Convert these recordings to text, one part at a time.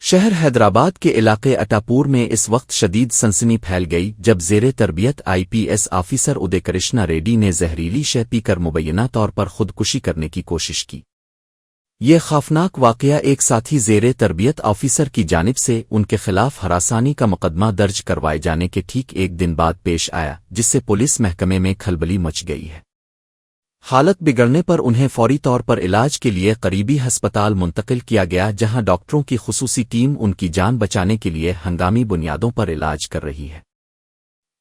شہر حیدرآباد کے علاقے اٹاپور میں اس وقت شدید سنسنی پھیل گئی جب زیر تربیت IPS آفیسر ادے کرشنا ریڈی نے زہریلی شے پی کر مبینہ طور پر خودکشی کرنے کی کوشش کی۔ یہ خوفناک واقعہ ایک ساتھی زیر تربیت آفیسر کی جانب سے ان کے خلاف ہراسانی کا مقدمہ درج کروائے جانے کے ٹھیک ایک دن بعد پیش آیا، جس سے پولیس محکمے میں کھلبلی مچ گئی ہے۔ حالت بگڑنے پر انہیں فوری طور پر علاج کے لیے قریبی ہسپتال منتقل کیا گیا، جہاں ڈاکٹروں کی خصوصی ٹیم ان کی جان بچانے کے لیے ہنگامی بنیادوں پر علاج کر رہی ہے۔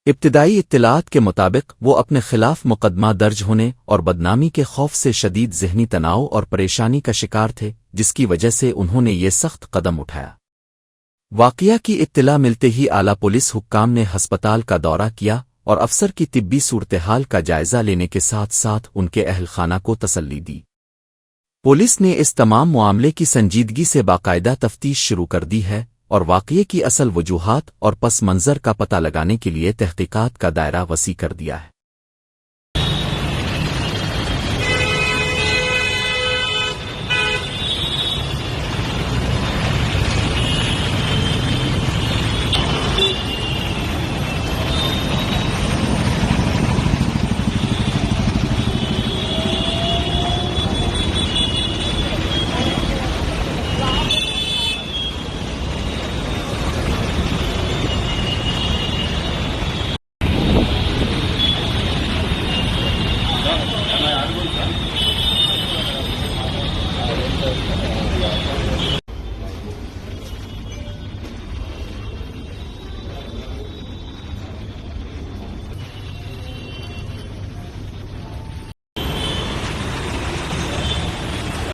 ابتدائی اطلاعات کے مطابق وہ اپنے خلاف مقدمہ درج ہونے اور بدنامی کے خوف سے شدید ذہنی تناؤ اور پریشانی کا شکار تھے، جس کی وجہ سے انہوں نے یہ سخت قدم اٹھایا۔ واقعہ کی اطلاع ملتے ہی اعلیٰ پولیس حکام نے ہسپتال کا دورہ کیا اور افسر کی طبی صورتحال کا جائزہ لینے کے ساتھ ساتھ ان کے اہل خانہ کو تسلی دی۔ پولیس نے اس تمام معاملے کی سنجیدگی سے باقاعدہ تفتیش شروع کر دی ہے اور واقعے کی اصل وجوہات اور پس منظر کا پتہ لگانے کے لیے تحقیقات کا دائرہ وسیع کر دیا ہے۔